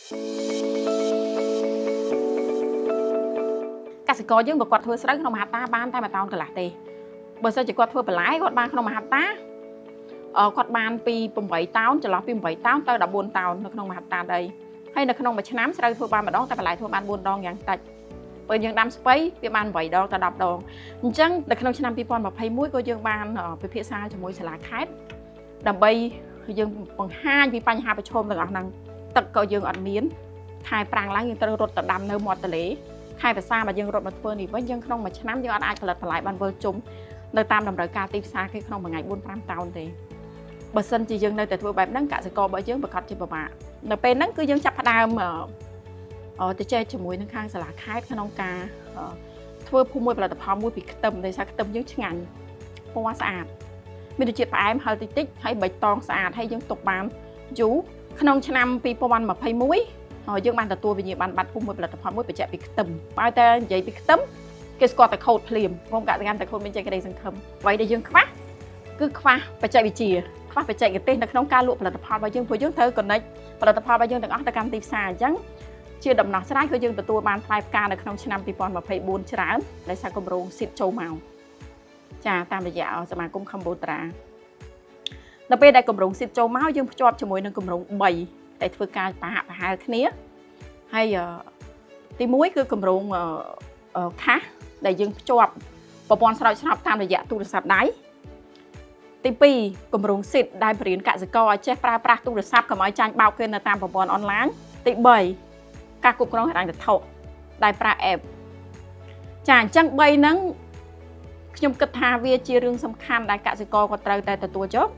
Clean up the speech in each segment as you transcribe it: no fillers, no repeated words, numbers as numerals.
កសិករយើងបើគាត់ធ្វើស្រូវក្នុងមហាតាបានតែ1តោនកន្លះទេបើសិនជាគាត់ធ្វើបន្លែគាត់បានក្នុងមហាតាគាត់បានពី8តោនចន្លោះពី8តោនទៅ14តោននៅក្នុងមហាតាដីហើយនៅក្នុងមួយឆ្នាំស្រូវធ្វើបានម្ដងតែបន្លែធ្វើបាន4ដងយ៉ាងតិចបើយើងដាំស្ពៃវាបាន8ដងទៅ10ដងអញ្ចឹងនៅក្នុងឆ្នាំ2021ក៏យើងបានពិភាក្សាជាមួយសាលាខេត្តដើម្បីយើងបង្ហាញពីបញ្ហាប្រឈមទាំងអស់ហ្នឹងទឹកក៏យើងអត់មានខែប្រាំងឡើងយើងត្រូវរត់ទៅដាំនៅមាត់ទន្លេខែភាសាបើយើងរត់មកធ្វើនេះវិញយើងក្នុងមួយឆ្នាំយើងអាចផលិតបន្លែបានវិលជុំនៅតាមតម្រូវការទីផ្សារគេក្នុងមួយថ្ងៃ 4-5 តោនទេបើសិនជាយើងនៅតែធ្វើបែបហ្នឹងកសិកររបស់យើងប្រកាសជាពិបាកនៅពេលហ្នឹងគឺយើងចាប់ផ្ដើមទៅចែកជាមួយនឹងខាងសាលាខេត្តក្នុងការធ្វើភូមិមួយផលិតផលមួយពីខ្ទឹមដោយសារខ្ទឹមយើងឆ្ងាញ់ពណ៌ស្អាតមានរសជាតិផ្អែមហឹរតិចតិចហើយបៃតងស្អាតហើយយើងទុកបានយូរក្នុងឆ្នាំ2021យើងបានទទួលវិញ្ញាបនបត្រភូមិមួយផលិតផលមួយបញ្ជាក់ពីខ្ទឹមបើតែនិយាយពីខ្ទឹមគេស្គាល់តែខូតភ្លាមក្រុមកសិកម្មតែខូតមានចេញក្តីសង្ឃឹមអ្វីដែលយើងខ្វះគឺខ្វះបច្ចេកវិទ្យាខ្វះបច្ចេកទេសនៅក្នុងការលក់ផលិតផលរបស់យើងព្រោះយើងត្រូវ connect ផលិតផលរបស់យើងទាំងអស់ទៅកាន់ទីផ្សារអញ្ចឹងជាដំណោះស្រាយគឺយើងទទួលបានផ្លែផ្កានៅក្នុងឆ្នាំ2024ច្រើនដោយសារគម្រោងស៊ីតចូលមកចាតាមរយៈសមាគមកម្ពុជាដល់ពេលដែលគម្រោងស៊ីតចូលមកយើងភ្ជាប់ជាមួយនឹងគម្រោង3តែធ្វើការប្រហែលគ្នាហើយទី1គឺគម្រោងខាសដែលយើងភ្ជាប់ប្រព័ន្ធស្រោចស្រពតាមរយៈទូរស័ព្ទដៃទី2គម្រោងស៊ីតដែលបរិញ្ញាកសិករឲ្យចេះប្រើប្រាស់ទូរស័ព្ទកុំឲ្យចាញ់បោកគេនៅតាមប្រព័ន្ធអនឡាញទី3ការគ្រប់គ្រងហិរញ្ញវត្ថុដែលប្រើ app ចាអញ្ចឹង3ហ្នឹងខ្ញុំគិតថាវាជារឿងសំខាន់ដែលកសិករគាត់ត្រូវតែទទួលយក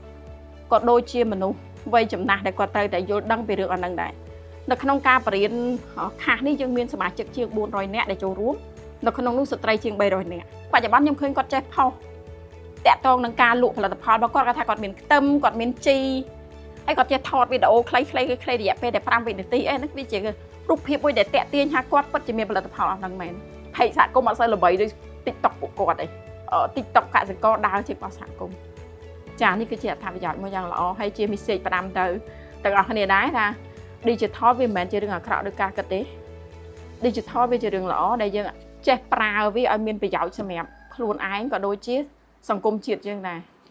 ក៏ដូចជាមនុស្សវ័យចំណាស់ដែលគាត់ត្រូវតែយល់ដឹងពីរឿងអស់ហ្នឹងដែរនៅក្នុងការបរិញ្ញាខាសនេះយើងមានសមាជិកជាង400នាក់ដែលចូលរួមនៅក្នុងនោះស្ត្រីជាង300នាក់បច្ចុប្បន្នខ្ញុំឃើញគាត់ចេះផុសតាក់ទងនឹងការលក់ផលិតផលរបស់គាត់ថាគាត់មានខ្ទឹមគាត់មានជីហើយគាត់ចេះថតវីដេអូខ្លីៗរយៈពេលតែ5វិនាទីអីហ្នឹងវាជារូបភាពមួយដែលតាក់ទាញថាគាត់ពិតជាមានផលិតផលអស់ហ្នឹងមែនហើយសហគមន៍អត់សូវល្បីដូច TikTok ពួកគាត់ទេ TikTok កសិករដើរជារបស់សហគមន៍ចានេះគឺជាអត្ថប្រយោជន៍មួយយ៉ាងល្អហើយជា message ផ្ដាំទៅទាំងអស់គ្នាដែរថា digital វាមិនមែនជារឿងអាក្រក់ដូចការគិតទេ digital វាជារឿងល្អដែលយើងចេះប្រើវាឲ្យមានប្រយោជន៍សម្រាប់ខ្លួនឯងក៏ដូចជាសង្គមជាតិយើងដែរ